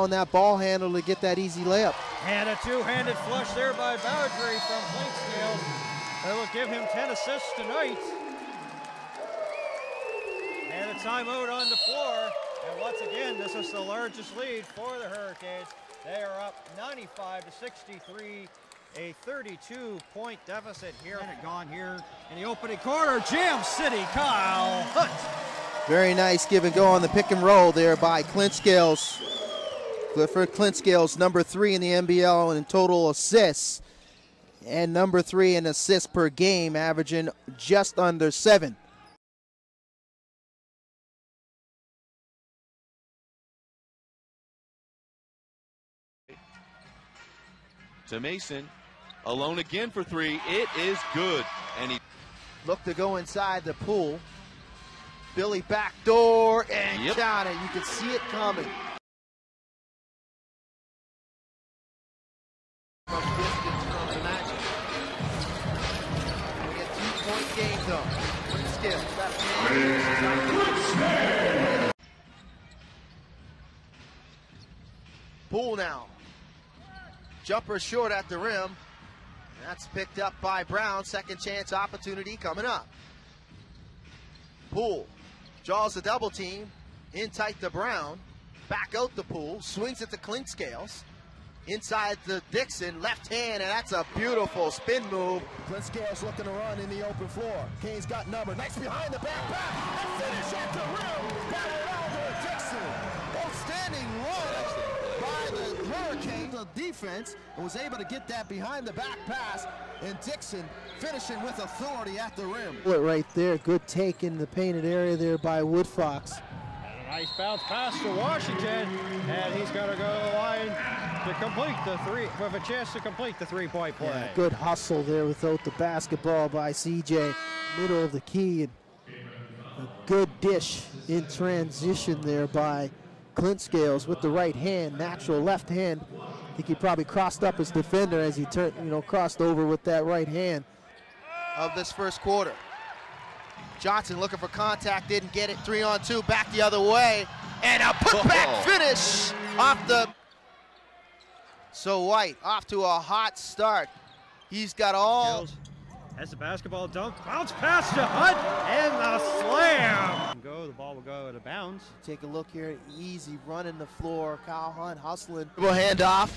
allowing that ball handle to get that easy layup. And a two-handed flush there by Bowdry from Clinkscales. That will give him 10 assists tonight. And a timeout on the floor. And once again, this is the largest lead for the Hurricanes. They are up 95-63. A 32-point deficit here. And it gone here in the opening quarter. Jam City, Kyle Hunt. Very nice give and go on the pick and roll there by Clinkscales. Clifford Clinkscales, number 3 in the NBL in total assists, and number 3 in assists per game, averaging just under 7. To Mason, alone again for 3. It is good, and he looked to go inside the pool. Billy backdoor and got it. You can see it coming. From distance from the Magic. We get 2-point game though. Clinkscales. Pool now. Jumper short at the rim. That's picked up by Brown. Second chance opportunity coming up. Poole draws the double team. In tight to Brown. Back out the Poole. Swings it to Clinkscales. Inside the Dixon, left hand, and that's a beautiful spin move. Clinkscales looking to run in the open floor. Kane's got number. Nice behind the back pass. And finish at the rim by Ronaldo Dixon. Outstanding run by the Hurricanes. The defense was able to get that behind the back pass, and Dixon finishing with authority at the rim. Right there, good take in the painted area there by Woodfox. Nice bounce pass to Washington, and he's got to go to the line to complete the three, with a chance to complete the three-point play. Yeah, good hustle there without the basketball by CJ, middle of the key, and a good dish in transition there by Clinkscales with the right hand, natural left hand. I think he probably crossed up his defender as he turned, crossed over with that right hand. Of this first quarter. Johnson looking for contact, didn't get it. 3-on-2, back the other way, and a putback finish off the. So White off to a hot start. He's got all. Has the basketball dunk, bounce pass to Hunt, and the slam. The ball will go out of bounds. Take a look here, easy running the floor. Kyle Hunt hustling. Handoff.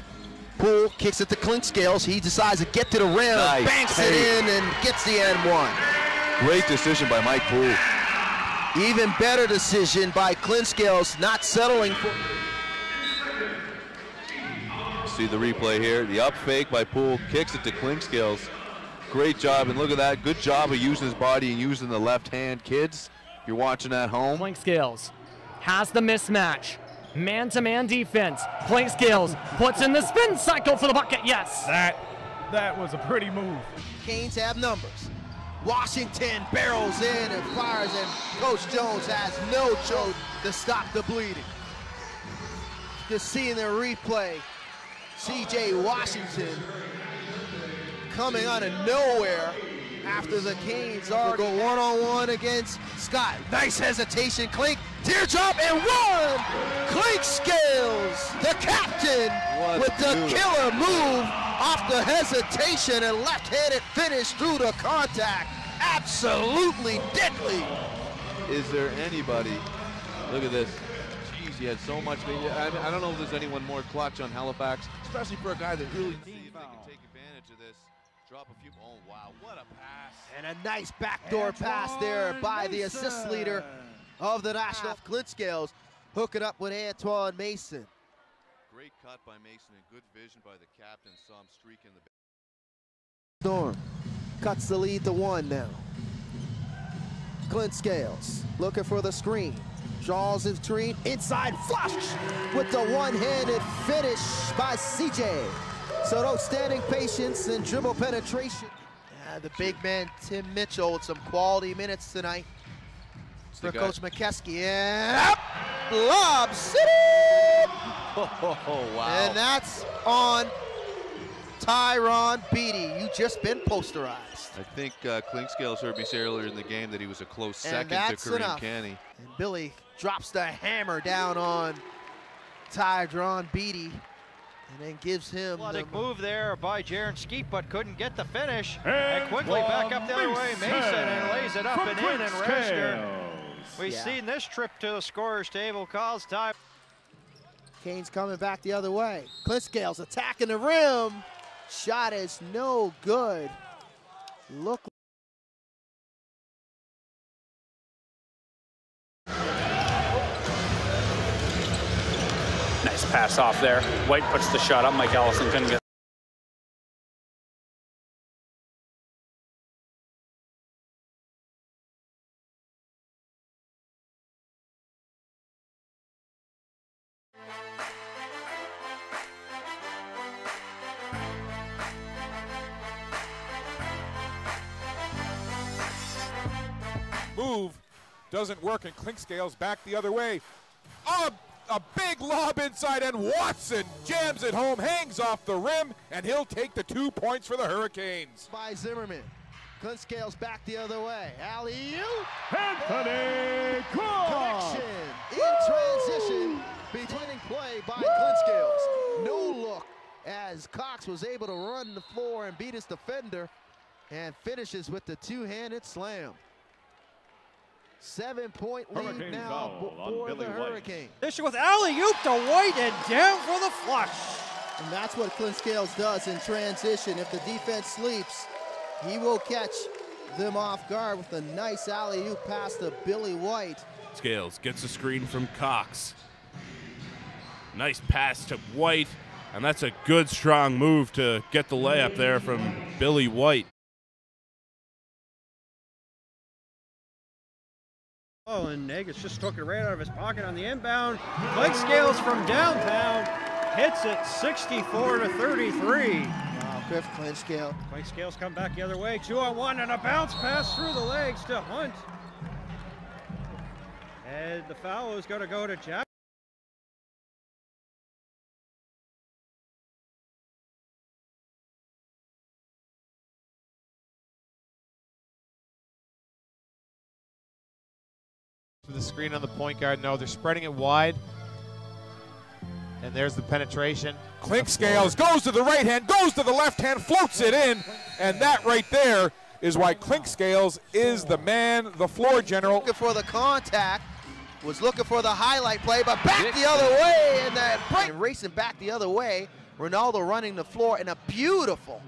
Poole kicks it to Clinkscales. He decides to get to the rim, banks it in, and gets the N1. Great decision by Mike Poole. Even better decision by Clinkscales, not settling for. See the replay here. The up fake by Poole, kicks it to Clinkscales. Great job, and look at that. Good job of using his body and using the left hand. Kids, you're watching at home. Clinkscales has the mismatch. Man-to-man defense. Clinkscales puts in the spin cycle for the bucket. Yes. That was a pretty move. Canes have numbers. Washington barrels in and fires, and Coach Jones has no choice to stop the bleeding. Just seeing the replay, C.J. Washington coming out of nowhere after the Canes are go one-on-one against Scott. Nice hesitation, Clink, teardrop and one! Clinkscales, the captain, with the killer move off the hesitation and left-handed finish through the contact. Absolutely deadly. Is there anybody? Look at this. Jeez, he had so much. I don't know if there's anyone more clutch on Halifax, especially for a guy that really. See if they can take advantage of this. Drop a few. Oh wow, what a pass! And a nice backdoor pass there by the assist leader of the national, Clinkscales, hooking up with Antoine Mason. Great cut by Mason and good vision by the captain. Saw him streak in the. Storm cuts the lead to 1 now. Clinkscales looking for the screen. Draws his screen, inside flush with the one-handed finish by CJ. So outstanding patience and dribble penetration. The big man, Tim Mitchell, with some quality minutes tonight for Coach McKeskey. And up, lob, City! Oh, wow. And that's on Tyron Beatty. You just been posterized. I think Clinkscales heard me say earlier in the game that he was a close second to Kareem Canny. And Billy drops the hammer down on Tydron Beatty, and then gives him the move there by Jaron Skeet, but couldn't get the finish. And quickly back up the other way, Mason, and lays it up and in, and Register. We've seen this trip to the scorer's table calls time. Canes coming back the other way. Clinkscales attacking the rim. Shot is no good. Look. Nice pass off there. White puts the shot up. Mike Allison couldn't get. Move doesn't work, and Clinkscales back the other way. A big lob inside, and Watson jams it home, hangs off the rim, and he'll take the 2 points for the Hurricanes. By Zimmerman. Clinkscales back the other way. Alley-oop. Anthony Cox. Connection in transition between play by Clinkscales. No look as Cox was able to run the floor and beat his defender, and finishes with the two-handed slam. 7-point lead now for the Hurricanes. This with alley-oop to White and down for the flush. And that's what Clinkscales does in transition. If the defense sleeps, he will catch them off guard with a nice alley-oop pass to Billy White. Scales gets a screen from Cox. Nice pass to White, and that's a good strong move to get the layup there from Billy White. Oh, and Negus just took it right out of his pocket on the inbound. Clinkscales from downtown hits it 64-33. Wow, Cliff Clinkscales. Clinkscales come back the other way, 2-on-1, and a bounce pass through the legs to Hunt. And the foul is going to go to Jack. To the screen on the point guard. No, they're spreading it wide. And there's the penetration. Clinkscales goes to the right hand, goes to the left hand, floats it in, and that right there is why Clinkscales is the man, the floor general. Looking for the contact, was looking for the highlight play, but back the other way, and that break. And racing back the other way, Ronaldo running the floor, and a beautiful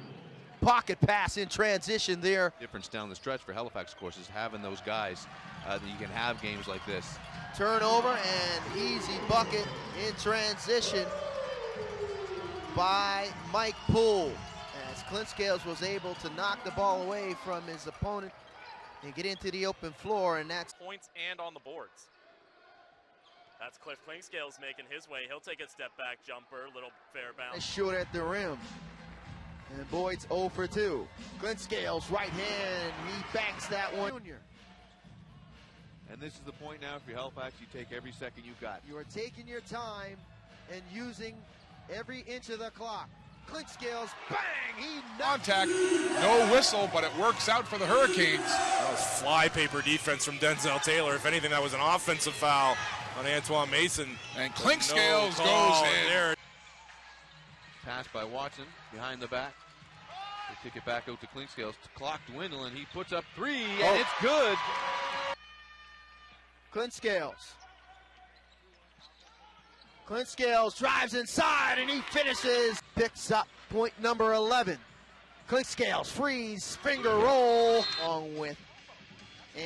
pocket pass in transition there. Difference down the stretch for Halifax, of course, is having those guys that you can have games like this. Turnover and easy bucket in transition by Mike Poole, as Clinkscales was able to knock the ball away from his opponent and get into the open floor, and that's points and on the boards. That's Cliff Clinkscales making his way. He'll take a step back jumper, little fair bounce. Short at the rim. And Boyd's 0 for 2. Clinkscales right hand, he banks that one. Junior. And this is the point now for Halifax. You take every second you've got. You are taking your time and using every inch of the clock. Clinkscales, bang! He contact, no whistle, but it works out for the Hurricanes. That was flypaper defense from Denzel Taylor. If anything, that was an offensive foul on Antoine Mason. And Clinkscales goes in. There. Pass by Watson behind the back. They kick it back out to Clinkscales. Clock dwindling. He puts up 3, and it's good. Clinkscales. Clinkscales drives inside, and he finishes. Picks up point number 11. Clinkscales freeze, finger roll, along with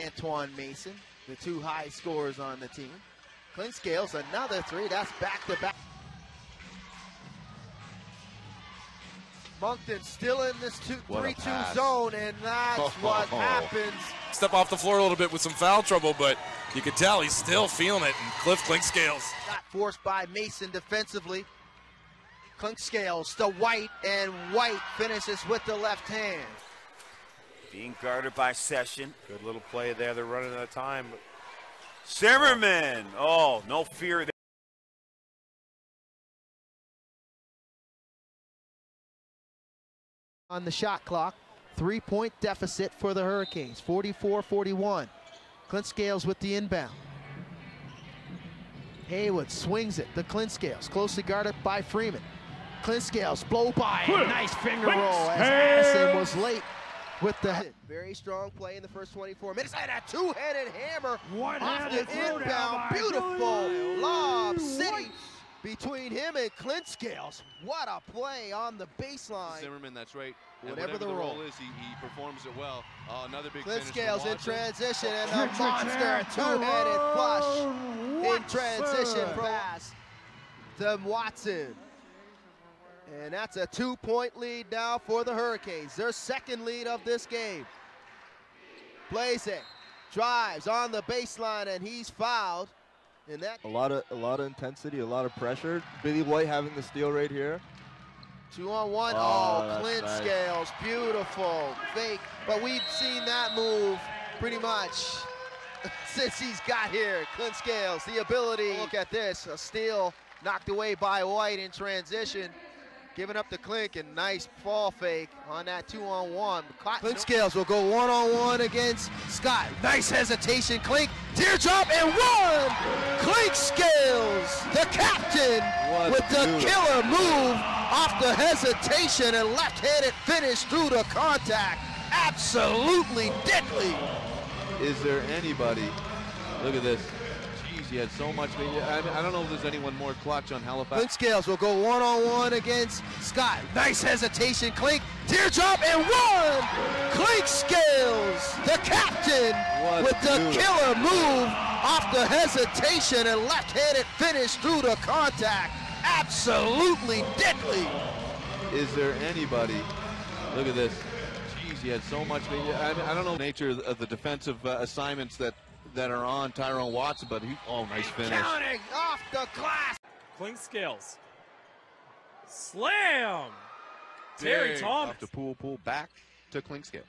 Antoine Mason, the two high scorers on the team. Clinkscales, another 3. That's back-to-back. Moncton still in this 3-2 zone, and that's what happens. Step off the floor a little bit with some foul trouble, but you can tell he's still feeling it. And Cliff Clinkscales. Not forced by Mason defensively. Clinkscales to White, and White finishes with the left hand. Being guarded by Session. Good little play there. They're running out of time. Zimmerman. Oh, no fear there. On the shot clock, 3-point deficit for the Hurricanes, 44-41. Clinkscales with the inbound. Haywood swings it. The Clinkscales closely guarded by Freeman. Clinkscales blow by. Nice finger roll as Addison was late with the hit. Very strong play in the first 24 minutes. And a two-handed hammer off the inbound. Beautiful lob. City between him and Clinkscales. What a play on the baseline. Zimmerman, that's right. Whatever the role is, he performs it well. Another big Clinkscales in transition and a monster two-handed flush in transition pass to Watson. And that's a 2-point lead now for the Hurricanes. Their second lead of this game. Plays it, drives on the baseline, and he's fouled. And that a lot of intensity, a lot of pressure. Billy White having the steal right here. 2-on-1. Oh, Clinkscales, nice. Beautiful fake. But we've seen that move pretty much since he's got here. Clinkscales, the ability. Look at this, a steal knocked away by White in transition. Giving up the Clink, and nice fall fake on that 2-on-1. Clinkscales will go 1-on-1 against Scott. Nice hesitation, Clink, teardrop and one! Clinkscales, the captain, with the killer move off the hesitation and left-handed finish through the contact. Absolutely deadly. Is there anybody, look at this. He had so much. I don't know if there's anyone more clutch on Halifax. Clinkscales will go 1-on-1 against Scott. Nice hesitation, Clink, teardrop and one! Clinkscales, the captain, with the killer move off the hesitation and left-handed finish through the contact. Absolutely deadly. Is there anybody, look at this. Jeez, he had so much. I don't know the nature of the defensive assignments that are on Tyrone Watson, but nice finish. Counting off the glass. Clinkscales. Slam! Terry Thomas. Off the pull back to Clinkscales.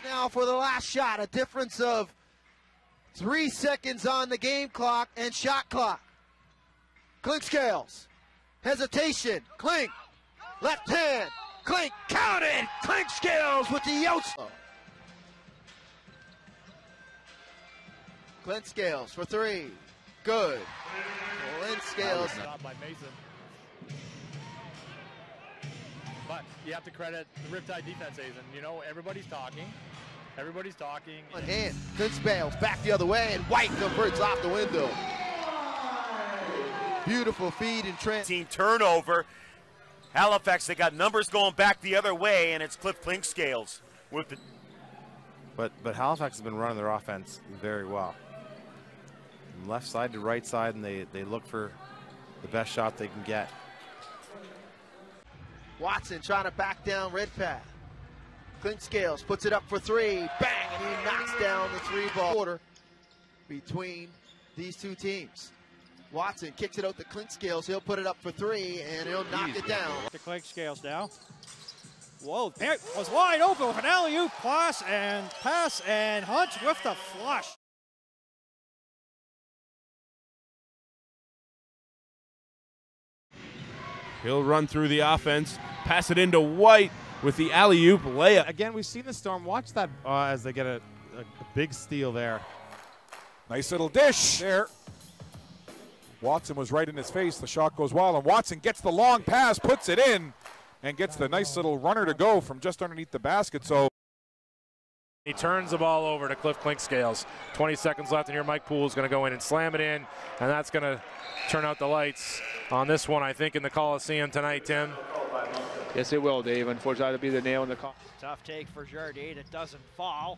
Now for the last shot, a difference of 3 seconds on the game clock and shot clock. Clinkscales, hesitation, Clink, left hand, Clink, counted! Clinkscales with the Yost. Clinkscales for three. Good. Clinkscales. Shot by Mason. But you have to credit the Riptide defense, Aizen. You know, everybody's talking. Everybody's talking. One hand. Clinkscales back the other way, and White converts off the window. Beautiful feed and team turnover. Halifax, they got numbers going back the other way, and it's Cliff Clinkscales with the. But Halifax has been running their offense very well. From left side to right side, and they look for the best shot they can get. Watson trying to back down Redpath. Clinkscales puts it up for three. Bang! And he knocks down the three-ball quarter between these two teams. Watson kicks it out to Clinkscales. He'll put it up for three, and he'll knock it down. The Clinkscales now. Whoa, it was wide open with an alley-oop pass and Hunt with the flush. He'll run through the offense, pass it into White with the alley-oop layup. Again, we've seen the Storm. Watch that as they get a big steal there. Nice little dish there. Watson was right in his face. The shot goes wild, and Watson gets the long pass, puts it in, and gets the nice little runner to go from just underneath the basket. So he turns the ball over to Cliff Clinkscales. 20 seconds left, and here Mike Poole is going to go in and slam it in, and that's going to turn out the lights on this one, I think, in the Coliseum tonight, Tim. Yes, it will, Dave. Unfortunately, that'll be the nail in the coffin. Tough take for Jardine. It doesn't fall.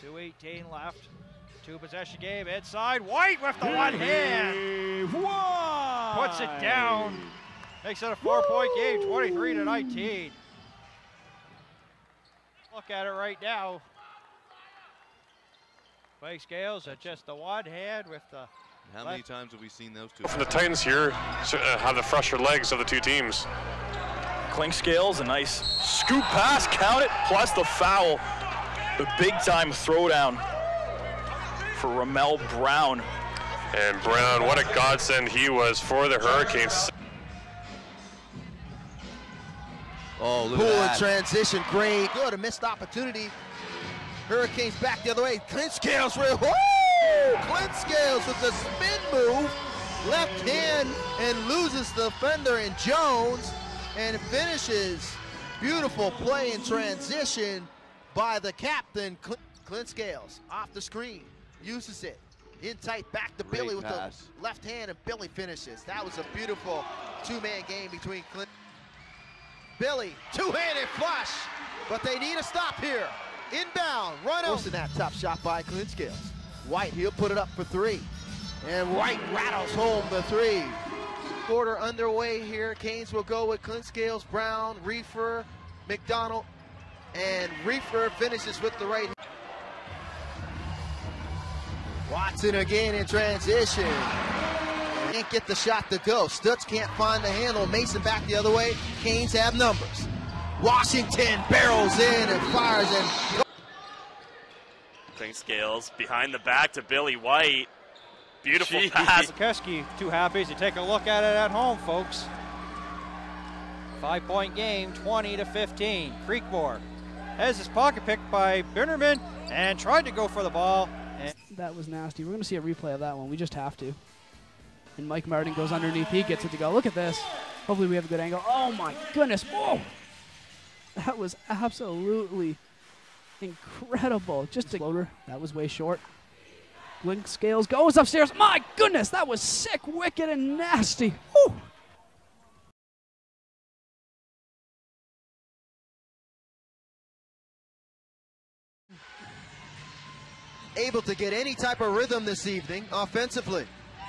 2:18 left. Two-possession game inside. White with the one hand. Puts it down. Makes it a 4-point game, 23-19. Look at it right now. Clinkscales at just the one hand with the. How many times have we seen those two? From the Titans here have the fresher legs of the two teams. Clinkscales, a nice scoop pass, count it, plus the foul. The big-time throwdown for Ramel Brown. And Brown, what a godsend he was for the Hurricanes. Oh, look Poole at that. in transition, great. Good, a missed opportunity. Hurricanes back the other way. Clinkscales, Clinkscales with the spin move. Left hand and loses the defender in Jones. And finishes. Beautiful play in transition by the captain. Clinkscales off the screen. Uses it. In tight, back to Billy with the left hand, and Billy finishes. That was a beautiful two-man game between Clint. Billy, two-handed flush, but they need a stop here. Inbound, run out. That tough shot by Clinkscales. White, he'll put it up for three. And White rattles home the three. Quarter underway here. Canes will go with Clinkscales, Brown, Reefer, McDonald, and Reefer finishes with the right. Watson again in transition. Can't get the shot to go. Stutz can't find the handle. Mason back the other way. Canes have numbers. Washington barrels in and fires and. Clinkscales behind the back to Billy White. Beautiful pass. Keski, too happy to take a look at it at home, folks. 5-point game, 20-15. Creekmore has his pocket picked by Binnerman and tried to go for the ball. That was nasty. We're going to see a replay of that one. We just have to. And Mike Martin goes underneath. He gets it to go. Look at this. Hopefully we have a good angle. Oh, my goodness. Whoa. That was absolutely incredible. Just a floater. That was way short. Clinkscales goes upstairs. My goodness. That was sick, wicked, and nasty. Whew. Able to get any type of rhythm this evening offensively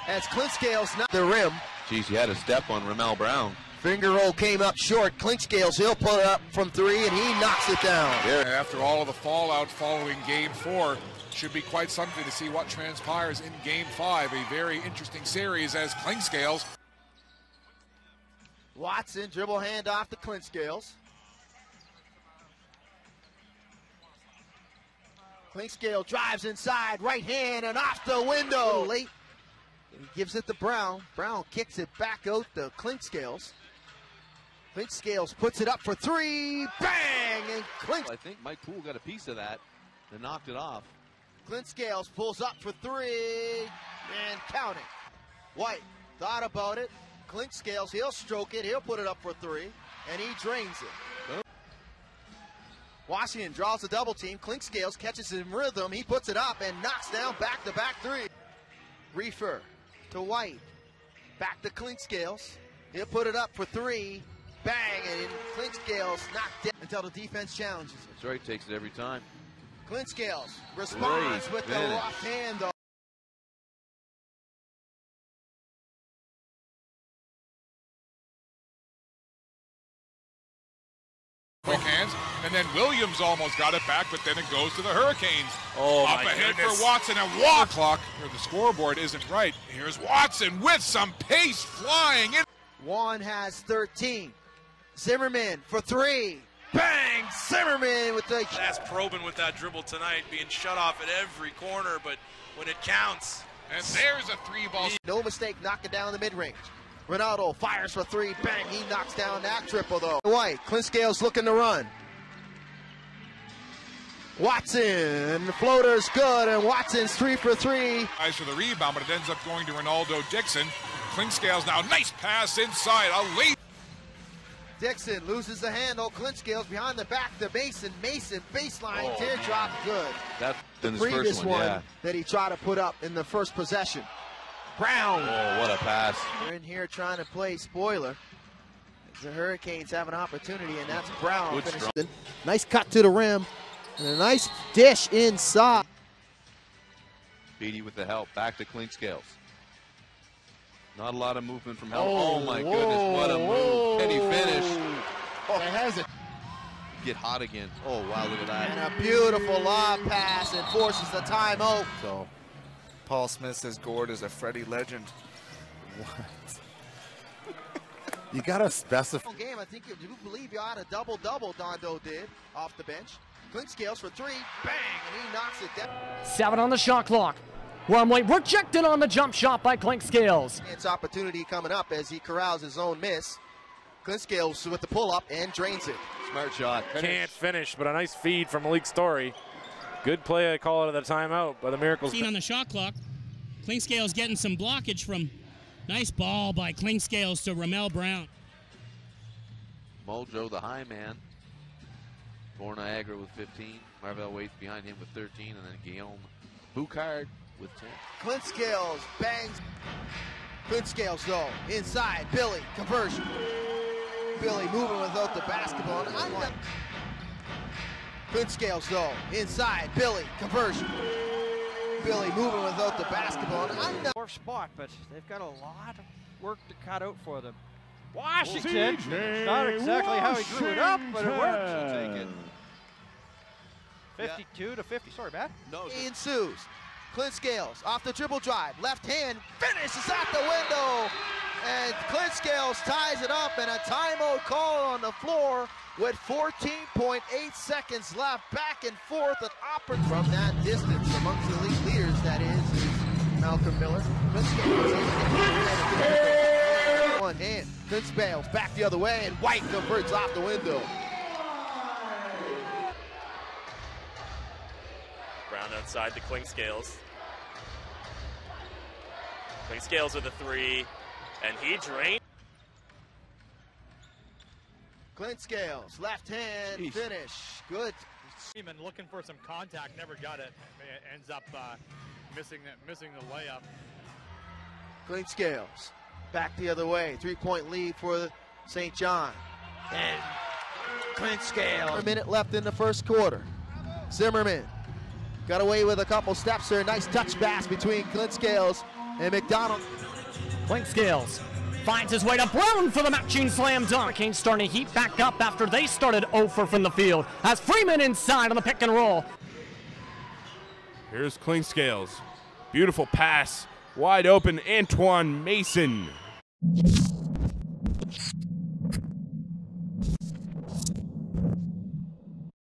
as Clinkscales not the rim. Geez, he had a step on Ramel Brown. Finger roll came up short. Clinkscales, he'll put it up from three, and he knocks it down. Yeah. After all of the fallout following Game 4, should be quite something to see what transpires in Game 5. A very interesting series as Clinkscales. Watson, dribble handoff to Clinkscales. Clinkscale drives inside, right hand, and off the window. Late. He gives it to Brown. Brown kicks it back out to Clinkscales. Clinkscales puts it up for three. Bang! And I think Mike Poole got a piece of that and knocked it off. Clinkscales pulls up for three and counting. White thought about it. Clinkscales, he'll stroke it. He'll put it up for three, and he drains it. Washington draws a double team. Clinkscales catches in rhythm. He puts it up and knocks down back-to-back three. Reefer to White. Back to Clinkscales. He'll put it up for three. Bang, and Clinkscales knocked down until the defense challenges it. That's right, takes it every time. Clinkscales responds with the left hand, though. Quick hands, and then Williams almost got it back, but then it goes to the Hurricanes. Oh, up ahead for Watson, and Watt clock, or the scoreboard isn't right. Here's Watson with some pace flying in. Juan has 13. Zimmerman for three. Bang! Zimmerman with the... That's Probin with that dribble tonight, being shut off at every corner, but when it counts. And there's a three ball. No mistake, knocking down the mid-range. Ronaldo fires for three. Bang! He knocks down that triple, though. White, Clinkscales looking to run. Watson, floater's good, and Watson's 3 for 3. Eyes for the rebound, but it ends up going to Ronaldo Dixon. Clinkscales now, nice pass inside, a late. Dixon loses the handle. Clinkscales behind the back to Mason. Mason baseline teardrop, good. That's the previous one that he tried to put up in the first possession. Brown. Oh, what a pass. We're in here trying to play spoiler. The Hurricanes have an opportunity, and that's Brown. Nice cut to the rim, and a nice dish inside. Beatty with the help, back to Clinkscales. Not a lot of movement from help. Oh my goodness, what a move. Can he finish? Oh, it has it. Get hot again. Oh, wow, look at that. And a beautiful lob pass and forces the timeout. So, Paul Smith says Gord is a Freddie legend. What? You got to specify. Game, I think you believe you had a double-double, Dondo did, off the bench. Clinkscales for three, bang, and he knocks it down. 7 on the shot clock. Wormley rejected on the jump shot by Clinkscales. It's opportunity coming up as he corrals his own miss. Clinkscales with the pull-up and drains it. Smart shot. Can't finish, but a nice feed from Malik Story. Good play, I call it, at the timeout by the Miracles. Seen on the shot clock. Clinkscales getting some blockage from nice ball by Clinkscales to Ramel Brown. Mojo, the high man, for Niagara with 15. Marvell Waits behind him with 13, and then Guillaume Boucard with 10. Clinkscales bangs. Clinkscales though, inside, Billy, conversion. Billy moving without the basketball. Clinkscales though, inside, Billy, conversion. Billy moving without the basketball. Fourth spot, but they've got a lot of work to cut out for them. Washington, not exactly how he drew it up, but it works. He'll take it. 52 to 50, sorry, Matt. No. Ensues. Clinkscales off the dribble drive, left hand, finishes at the window. And Clinkscales ties it up, and a timeout call on the floor with 14.8 seconds left. Back and forth, an opera from that distance amongst the league leaders, that is Malcolm Miller. One hand, Clinkscales back the other way, and White converts off the window. Brown outside to Clinkscales. Clinkscales with a three, and he drained. Clinkscales, left hand, finish, good. Freeman looking for some contact, never got it. Ends up missing the layup. Clinkscales, back the other way, 3-point lead for St. John. And Clinkscales. A minute left in the first quarter. Zimmerman got away with a couple steps there. Nice touch pass between Clinkscales and McDonald. Clinkscales finds his way to Brown for the matching slam dunk. Hurricanes starting to heat back up after they started 0-for from the field. Has Freeman inside on the pick and roll. Here's Clinkscales. Beautiful pass. Wide open, Antoine Mason.